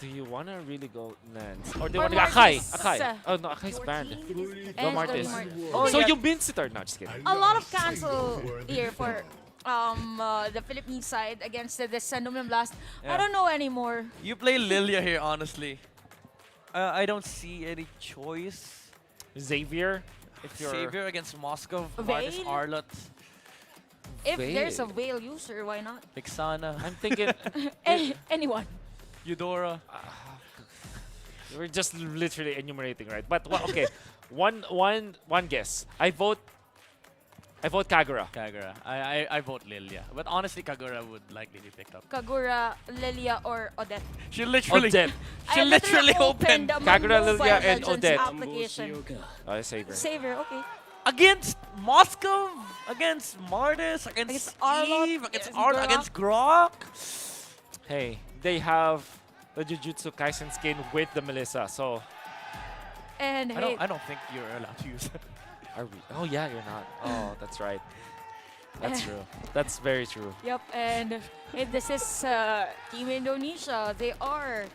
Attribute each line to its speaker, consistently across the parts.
Speaker 1: Do you want to really go Nance? Or do you
Speaker 2: Or
Speaker 1: want to go Akai?
Speaker 2: Martis.
Speaker 1: Akai. Oh, no, Akai's banned. Go
Speaker 2: And
Speaker 1: Martis.
Speaker 2: Oh,
Speaker 1: So
Speaker 2: yeah.
Speaker 1: you mince it or not? Just kidding.
Speaker 2: A lot of cancel here for the Philippine side against the Sandomian Blast. I
Speaker 3: Yeah.
Speaker 2: don't know anymore.
Speaker 3: You play Lilia here, honestly. I don't see any choice.
Speaker 1: Xavier, if you're...
Speaker 3: Xavier against Moscow,
Speaker 2: Vayne?
Speaker 3: Martis, Arlott,
Speaker 2: If
Speaker 1: Veil.
Speaker 2: there's a Veil user, why not?
Speaker 3: Vixana,
Speaker 1: I'm thinking
Speaker 2: Anyone.
Speaker 3: Eudora.
Speaker 1: we're just literally enumerating, right? But well, okay, one guess. I vote Kagura.
Speaker 3: Kagura. I vote Lilia. But honestly, Kagura would likely be picked up.
Speaker 2: Kagura, Lilia, or Odette.
Speaker 3: She literally,
Speaker 1: Odette.
Speaker 3: she literally opened
Speaker 2: the
Speaker 1: Kagura,
Speaker 2: Mobile
Speaker 1: Lilia, and
Speaker 2: Legends
Speaker 1: Odette.
Speaker 2: application.
Speaker 1: Oh, Saver.
Speaker 2: Saver, okay.
Speaker 3: against Moscow, against Martis, against
Speaker 2: Arlott,
Speaker 3: Eve, against
Speaker 2: against
Speaker 3: Arlott, against Grok.
Speaker 1: Hey, they have the Jujutsu Kaisen skin with the Melissa, so
Speaker 2: And hey,
Speaker 3: I don't think you're allowed to use it.
Speaker 1: are we? Oh yeah, you're not. Oh, that's right. That's true. That's very true.
Speaker 2: yep, and hey, this is Team Indonesia. They are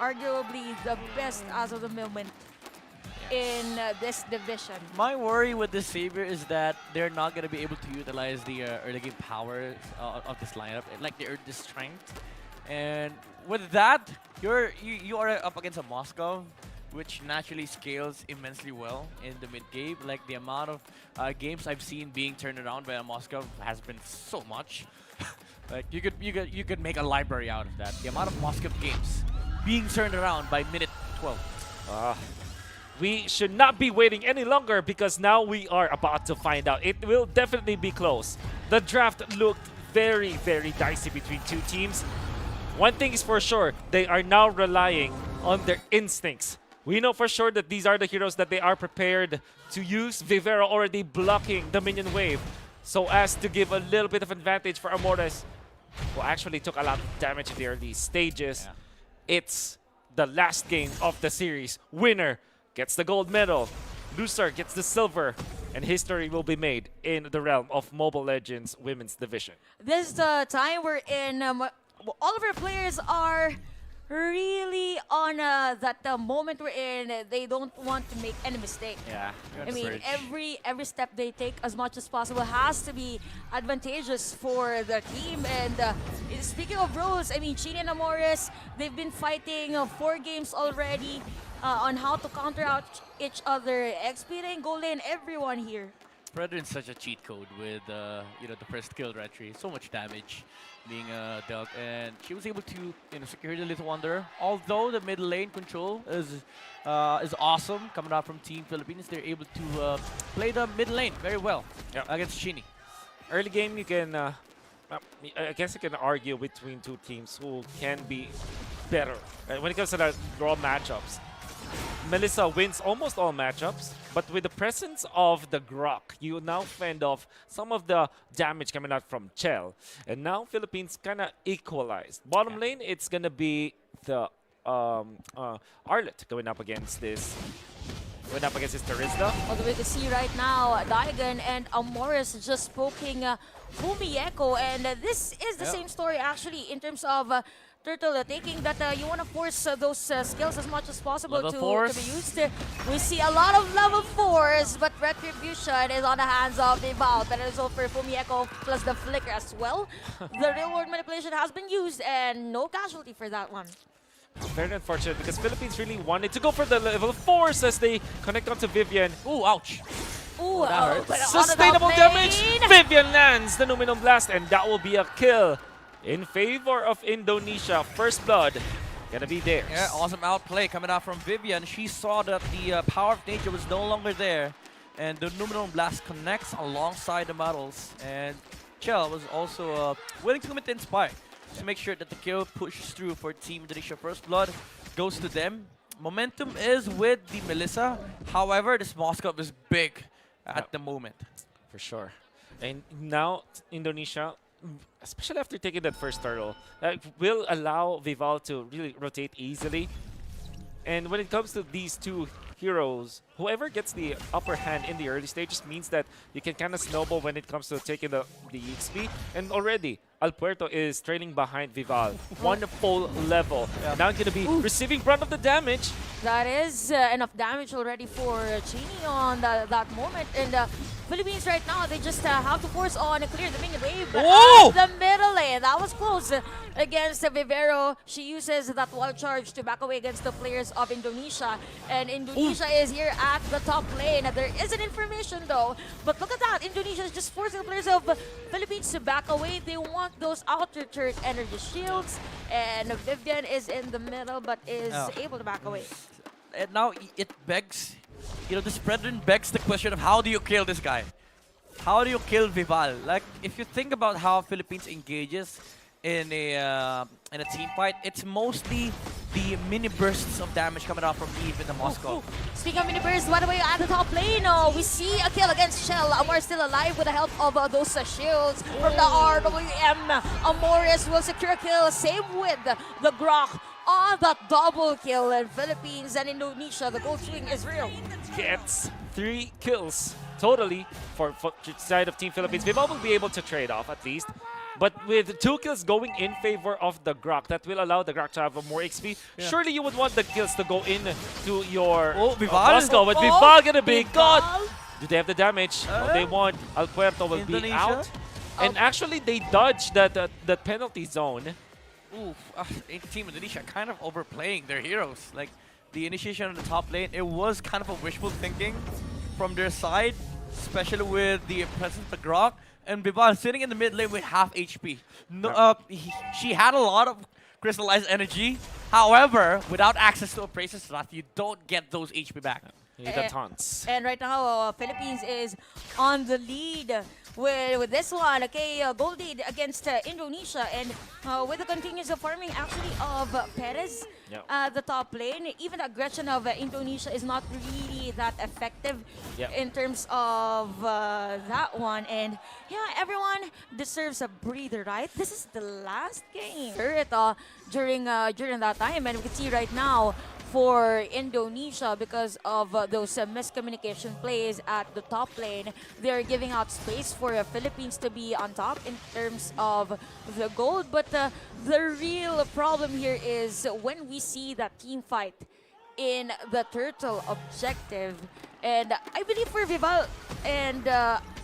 Speaker 2: arguably the best as of the moment in this division.
Speaker 3: My worry with this Savior is that they're not going to be able to utilize the early game power of this lineup, like the strength. And with that, you are up against a Moscow, which naturally scales immensely well in the mid game. Like the amount of games I've seen being turned around by a Moscow has been so much. Like you could make a library out of that. The amount of Moscow games being turned around by minute 12.
Speaker 1: We should not be waiting any longer because now we are about to find out. It will definitely be close. The draft looked very, very dicey between two teams. One thing is for sure, they are now relying on their instincts. We know for sure that these are the heroes that they are prepared to use. Vivero already blocking the minion wave so as to give a little bit of advantage for Amores, who actually took a lot of damage in the early stages.
Speaker 3: Yeah.
Speaker 1: It's the last game of the series. Winner gets the gold medal, loser gets the silver, and history will be made in the realm of Mobile Legends Women's Division.
Speaker 2: This is the time we're in. All of our players are really on that moment we're in. They don't want to make any mistake.
Speaker 3: Yeah.
Speaker 2: I mean, every step they take as much as possible has to be advantageous for the team. And speaking of roles, I mean, Chini and Amores, they've been fighting 4 games already on how to counter out each other. XP lane, goal lane, everyone here.
Speaker 3: Predator is such a cheat code with the first kill retry. So much damage being dealt, and she was able to secure the Little Wanderer. Although the mid lane control is awesome coming out from Team Philippines, they're able to play the mid lane very well against Chini.
Speaker 1: Early game, you can, I guess you can argue between two teams who can be better. When it comes to the raw matchups, Melissa wins almost all matchups, but with the presence of the Grok, you now fend off some of the damage coming out from Chell. And now Philippines kind of equalized. Bottom lane, it's going to be the Arlott going up against this. Going up against his Terizda.
Speaker 2: Although we can see right now, Daigon and Amores just poking Fumieko, and this is the same story actually in terms of Turtle taking that you want to force those skills as much as possible to be used. We see a lot of level 4s, but Retribution is on the hands of the Val. But also for Fumieko plus the Flicker as well. The real world manipulation has been used and no casualty for that one.
Speaker 1: Very unfortunate because Philippines really wanted to go for the level 4s as they connect onto Vivian.
Speaker 3: Ooh, ouch.
Speaker 2: Ooh,
Speaker 3: that hurts.
Speaker 2: but
Speaker 1: Sustainable damage! Vivian lands the Numinum Blast, and that will be a kill in favor of Indonesia. First blood gonna be theirs.
Speaker 3: Yeah, awesome outplay coming out from Vivian. She saw that the power of nature was no longer there, and the Numinum Blast connects alongside the models. And Chell was also willing to commit to Inspire to make sure that the kill pushes through for Team Indonesia. First blood goes to them. Momentum is with the Melissa. However, this Moscow is big at the moment.
Speaker 1: For sure. And now Indonesia, especially after taking that first turtle, will allow Vival to really rotate easily. And when it comes to these two heroes, whoever gets the upper hand in the early stages means that you can kind of snowball when it comes to taking the EXP. And already, Alpuerto is trailing behind Vival. One full level. Now going to be receiving brunt of the damage.
Speaker 2: That is enough damage already for Genie on that moment. And Philippines right now, they just have to force on and clear the minion wave. But at the middle lane, that was close against Vivero. She uses that wild charge to back away against the players of Indonesia. And Indonesia is here at the top lane. There is an information though. But look at that. Indonesia is just forcing the players of Philippines to back away. They want those outer turret energy shields. And Vivian is in the middle but is able to back away.
Speaker 3: And now it begs, this brethren begs the question of how do you kill this guy? How do you kill Vival? Like, if you think about how Philippines engages in a team fight, it's mostly the mini bursts of damage coming out from Eve in the Moscow.
Speaker 2: Speaking of mini bursts, by the way, at the top lane, we see a kill against Shell. Amor still alive with the help of those shields from the RWM. Amoris will secure a kill, same with the Grok. On that double kill in Philippines and Indonesia, the gold swing is real.
Speaker 1: Gets 3 kills totally for side of Team Philippines. Vival will be able to trade off at least. But with 2 kills going in favor of the Grok, that will allow the Grok to have more XP. Surely you would want the kills to go in to your Moscow, but Vival gonna be gone. Do they have the damage? They want. Alpuerto will be out. And actually, they dodged that penalty zone.
Speaker 3: Team Indonesia kind of overplaying their heroes. Like, the initiation on the top lane, it was kind of a wishful thinking from their side, especially with the presence of the Grok. And Vival sitting in the mid lane with half HP. No, she had a lot of crystallized energy. However, without access to a Praiser slot, you don't get those HP back.
Speaker 1: You need the taunts.
Speaker 2: And right now, Philippines is on the lead with this one. Okay, gold lead against Indonesia. And with the continuous farming actually of Perez at the top lane, even the aggression of Indonesia is not really that effective in terms of that one. And yeah, everyone deserves a breather, right? This is the last game during that time. And we can see right now, for Indonesia, because of those miscommunication plays at the top lane, they're giving out space for Philippines to be on top in terms of the gold. But the real problem here is when we see that team fight in the turtle objective. And I believe for Vival and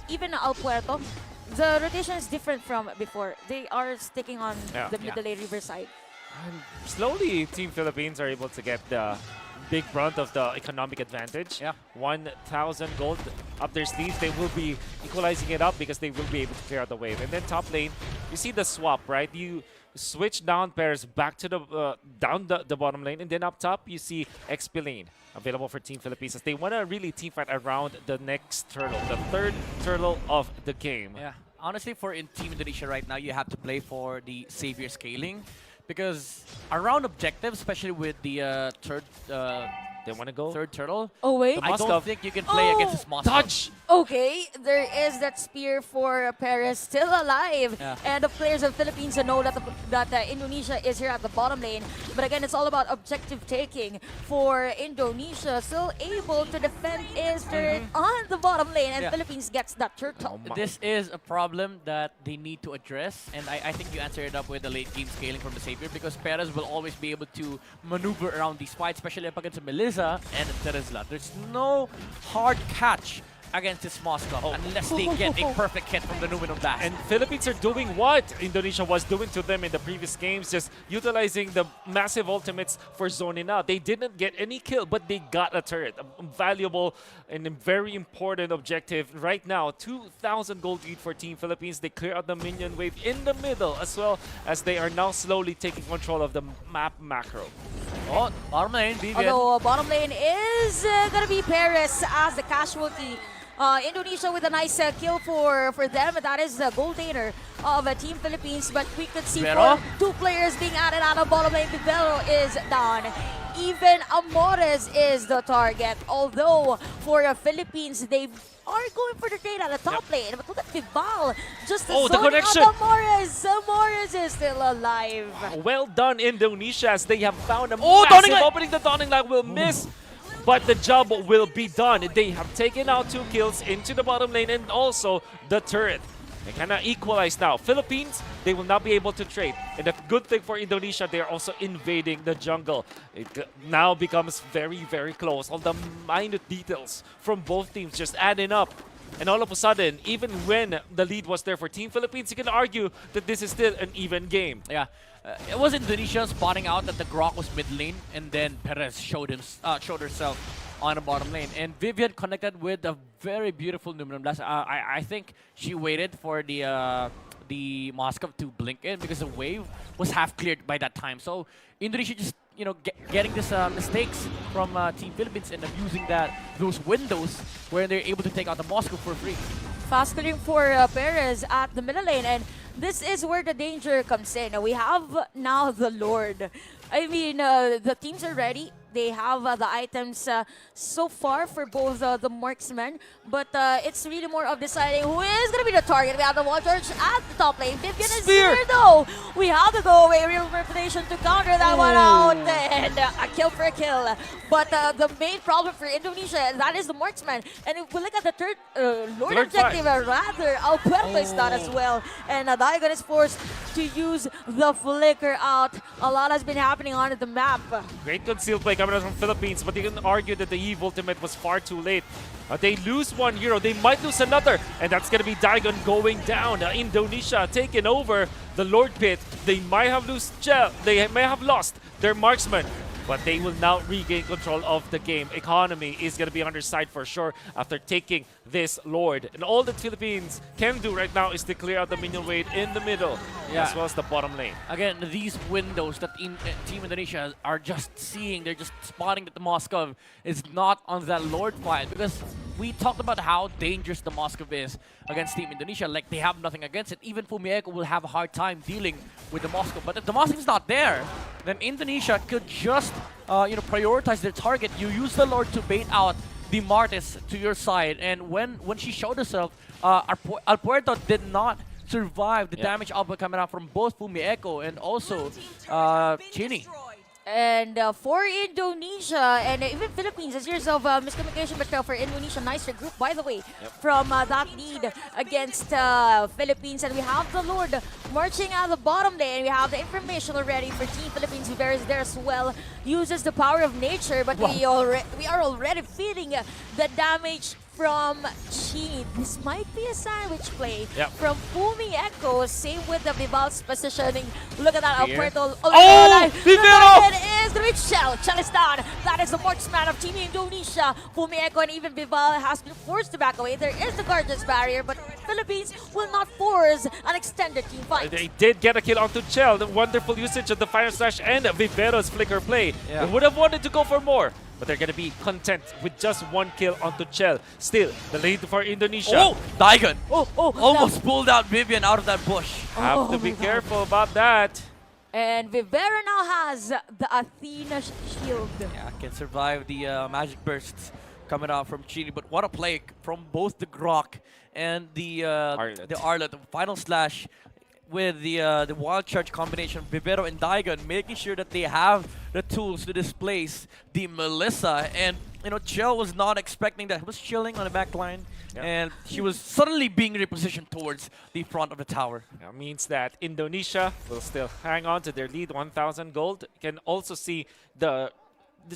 Speaker 2: even Alpuerto, the rotation is different from before. They are sticking on the middle lane river side.
Speaker 1: And slowly, Team Philippines are able to get the big brunt of the economic advantage. 1,000 gold up their sleeves. They will be equalizing it up because they will be able to clear out the wave. And then top lane, you see the swap, right? You switch down pairs back to the down the bottom lane, and then up top you see XP lane available for Team Philippines as they want to really team fight around the next turtle, the third turtle of the game.
Speaker 3: Yeah, honestly, for Team Indonesia right now, you have to play for the savior scaling. Because around objectives, especially with the
Speaker 1: they want to go
Speaker 3: third turtle.
Speaker 2: Oh wait,
Speaker 3: I don't think you can play against this monster.
Speaker 1: Dodge!
Speaker 2: Okay, there is that spear for Perez still alive. And the players of Philippines know that Indonesia is here at the bottom lane. But again, it's all about objective taking for Indonesia. Still able to defend his turret on the bottom lane, and Philippines gets that turtle.
Speaker 3: This is a problem that they need to address, and I think you answered it up with the late game scaling from the Savior, because Perez will always be able to maneuver around these fights, especially up against Melissa and Teresla. There's no hard catch against this Moscow unless they get a perfect hit from the Numinum Blast.
Speaker 1: And Philippines are doing what Indonesia was doing to them in the previous games, just utilizing the massive ultimates for zoning out. They didn't get any kill, but they got a turret. A valuable and a very important objective right now. 2,000 gold lead for Team Philippines. They clear out the minion wave in the middle, as well as they are now slowly taking control of the map macro.
Speaker 3: Oh, bottom lane, viet.
Speaker 2: Although bottom lane is going to be Perez as the casualty. Indonesia with a nice kill for them. That is the gold laner of Team Philippines. But we could see two players being added out of bottom lane. Vivero is down. Even Amores is the target. Although for Philippines, they are going for the trade at the top lane. But look at Vival. Just the connection. Amores. Amores is still alive.
Speaker 1: Well done, Indonesia, as they have found a massive opening. The Dawning Light will miss. But the job will be done. They have taken out 2 kills into the bottom lane and also the turret. They cannot equalize now. Philippines, they will not be able to trade. And the good thing for Indonesia, they are also invading the jungle. It now becomes very, very close. All the minute details from both teams just adding up. And all of a sudden, even when the lead was there for Team Philippines, you can argue that this is still an even game.
Speaker 3: Yeah. It was Indonesia spotting out that the Grok was mid lane, and then Perez showed herself on the bottom lane. And Vivian connected with a very beautiful Numinum Blast. I think she waited for the Moscow to blink in because the wave was half cleared by that time. So Indonesia just getting this mistakes from Team Philippines and using those windows where they're able to take out the Moscow for free.
Speaker 2: Fast clearing for Perez at the middle lane, and this is where the danger comes in. We have now the Lord. I mean, the teams are ready. They have the items so far for both the marksmen, but it's really more of deciding who is going to be the target. We have the wall charge at the top lane. Vivian is here though. We have the go away real reputation to counter that one out, and a kill for a kill. But the main problem for Indonesia, that is the marksman. And if we look at the third Lord objective, rather, Alberto is done as well. And Daigon is forced to use the flicker out. A lot has been happening on the map.
Speaker 1: Great concealed play coming out from Philippines, but you can argue that the Eve ultimate was far too late. They lose one hero, they might lose another, and that's going to be Daigon going down. Indonesia taking over the Lord Pit. They might have lost their marksman, but they will now regain control of the game. Economy is going to be on their side for sure after taking this Lord. And all that Philippines can do right now is to clear out the minion wave in the middle, as well as the bottom lane.
Speaker 3: Again, these windows that Team Indonesia are just seeing, they're just spotting that the Moscow is not on that Lord fight, because we talked about how dangerous the Moscow is against Team Indonesia. Like, they have nothing against it. Even Fumieko will have a hard time dealing with the Moscow. But if the Moscow is not there, then Indonesia could just prioritize their target. You use the Lord to bait out the Martis to your side. And when she showed herself, Alpuerto did not survive the damage output coming out from both Fumieko and also Chini.
Speaker 2: And for Indonesia and even Philippines, a series of miscommunication, but for Indonesia, nicer group, by the way, from that lead against Philippines. And we have the Lord marching out the bottom lane. We have the information already for Team Philippines. Viver is there as well, uses the power of nature, but we are already feeling the damage from Chini. This might be a sandwich play from Fumieko. Same with the Vival's positioning. Look at that, Alberto.
Speaker 1: Vivero!
Speaker 2: It is the rich Chell. Chell is down. That is the marksman of Team Indonesia. Fumieko and even Vival has been forced to back away. There is the guardian's barrier, but Philippines will not force an extended team fight.
Speaker 1: They did get a kill onto Chell. The wonderful usage of the Fire Slash and Vivero's flicker play. They would have wanted to go for more, but they're going to be content with just one kill onto Chell. Still, the lead for Indonesia.
Speaker 3: Oh, Daigon! Almost pulled out Vivian out of that bush.
Speaker 1: Have to be careful about that.
Speaker 2: And Vivera now has the Athena shield.
Speaker 3: Yeah, can survive the magic bursts coming out from Chini. But what a play from both the Grok and the Arlet. The final slash with the wild charge combination, Vivero and Daigon, making sure that they have the tools to displace the Melissa. And Chell was not expecting that. He was chilling on the back line, and she was suddenly being repositioned towards the front of the tower.
Speaker 1: That means that Indonesia will still hang on to their lead, 1,000 gold. You can also see the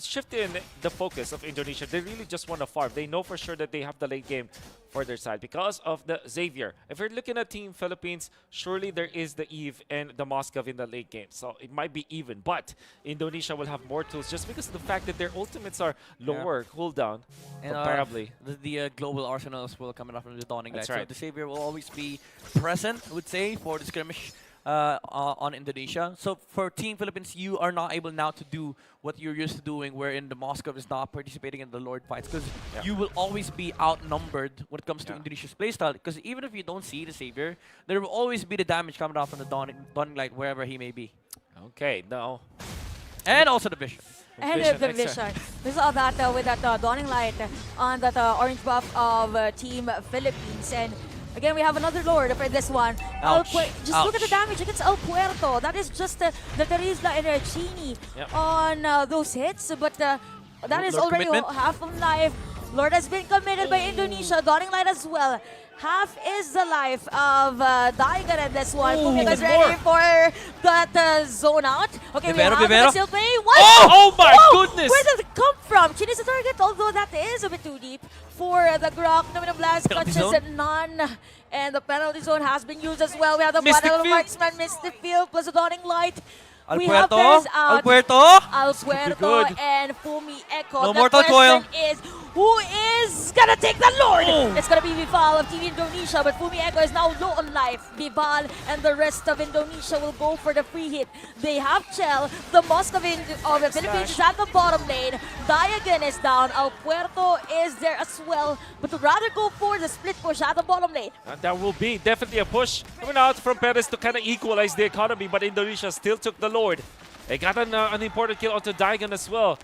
Speaker 1: shift in the focus of Indonesia. They really just want to farm. They know for sure that they have the late game for their side because of the Xavier. If you're looking at Team Philippines, surely there is the Eve and the Moskov in the late game. So it might be even, but Indonesia will have more tools just because of the fact that their ultimates are lower cooldown comparably.
Speaker 3: The global arsenals will come up from the Dawning Light.
Speaker 1: That's right.
Speaker 3: So the Xavier will always be present, I would say, for the skirmish on Indonesia. So for Team Philippines, you are not able now to do what you're used to doing, wherein the Moscow is not participating in the Lord fights, because you will always be outnumbered when it comes to Indonesia's playstyle. Because even if you don't see the Savior, there will always be the damage coming out from the Dawning Light, wherever he may be.
Speaker 1: Okay, now.
Speaker 3: And also the Vision.
Speaker 2: And the Vision. We saw that with that Dawning Light on that orange buff of Team Philippines. And again, we have another Lord for this one. Just look at the damage against El Puerto. That is just the Terizla and Chini on those hits. But that is already half of life. Lord has been committed by Indonesia. Dawning Light as well. Half is the life of Daigan in this one. Kumpulan is ready for that zone out. Okay,
Speaker 3: Vivero,
Speaker 2: we have
Speaker 3: Vivero.
Speaker 2: still playing. What?
Speaker 1: Oh my goodness!
Speaker 2: Where did it come from? Chin is the target, although that is a bit too deep for the Grok. Nominal Blast
Speaker 3: Penalty
Speaker 2: touches
Speaker 3: zone?
Speaker 2: none. And the penalty zone has been used as well. We have the
Speaker 1: Mystic
Speaker 2: battle of
Speaker 1: Field.
Speaker 2: Marksman, Mystic Field, plus the Dawning Light. We
Speaker 3: Al
Speaker 2: have
Speaker 3: Puerto.
Speaker 2: Perez out.
Speaker 3: Al Puerto.
Speaker 2: Alpuerto
Speaker 1: good.
Speaker 2: and Fumi Echo.
Speaker 3: No
Speaker 2: The
Speaker 3: mortal coil.
Speaker 2: question is, who is gonna take the Lord?
Speaker 3: Oh.
Speaker 2: It's gonna be Vival of Team Indonesia, but Fumi Echo is now low on life. Vival and the rest of Indonesia will go for the free hit. They have Chell. The Mosque of the Philippines is at the bottom lane. Diagon is down. Alpuerto is there as well, but to rather go for the split push at the bottom lane.
Speaker 1: And that will be definitely a push coming out from Perez to kind of equalize the economy, but Indonesia still took the Lord. They got an important kill onto Daigan as well.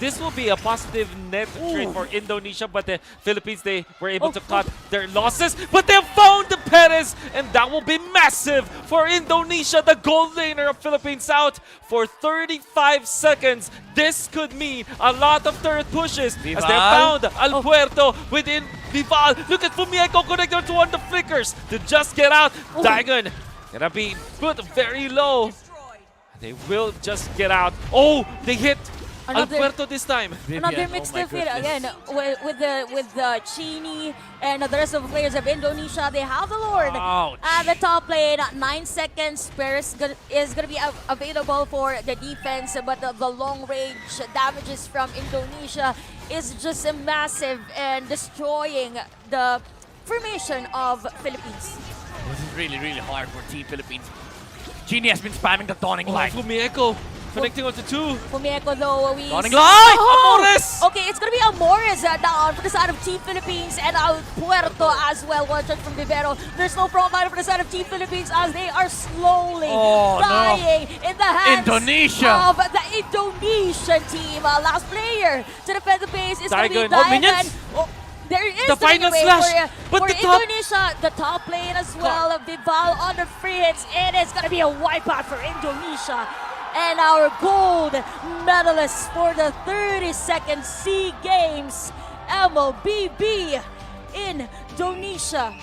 Speaker 1: This will be a positive net trade for Indonesia, but the Philippines, they were able to cut their losses, but they found the Perez, and that will be massive for Indonesia, the gold laner of Philippines out for 35 seconds. This could mean a lot of third pushes as they
Speaker 3: Vival.
Speaker 1: found Alpuerto within Vival. Look at Fumieko connected to one of the flickers to just get out. Daigan gonna be put very low. They will just get out. Oh, they hit
Speaker 2: Another-
Speaker 1: Alpuerto this time.
Speaker 2: Another
Speaker 3: Viet.
Speaker 2: mixed
Speaker 3: Oh my
Speaker 2: defeat
Speaker 3: goodness.
Speaker 2: again with the Chini and the rest of the players of Indonesia. They have the Lord
Speaker 3: Ouch.
Speaker 2: at the top lane. 9 seconds. Paris is gonna be available for the defense, but the long range damages from Indonesia is just massive and destroying the formation of Philippines.
Speaker 3: This is really, really hard for Team Philippines. Genie has been spamming the Dawning Light.
Speaker 1: Fumieko connecting onto two.
Speaker 2: Fumieko though, we...
Speaker 3: Dawning Light!
Speaker 1: Amores!
Speaker 2: Okay, it's gonna be Amores down for the side of Team Philippines and Alpuerto as well. One shot from Vivero. There's no front line for the side of Team Philippines as they are slowly
Speaker 3: Oh, no.
Speaker 2: dying in the hands
Speaker 3: Indonesia.
Speaker 2: of the Indonesian team. Last player to defend the base is gonna be
Speaker 1: Daigan.
Speaker 3: Oh,
Speaker 2: Daigan.
Speaker 3: minions?
Speaker 2: Oh, there is
Speaker 1: The final
Speaker 2: way
Speaker 1: slash, but
Speaker 2: for
Speaker 1: the top-
Speaker 2: Indonesia, the top lane as well. Vival on the free hits. It is gonna be a wipeout for Indonesia. And our gold medalists for the 32nd SEA Games, MLBB Indonesia.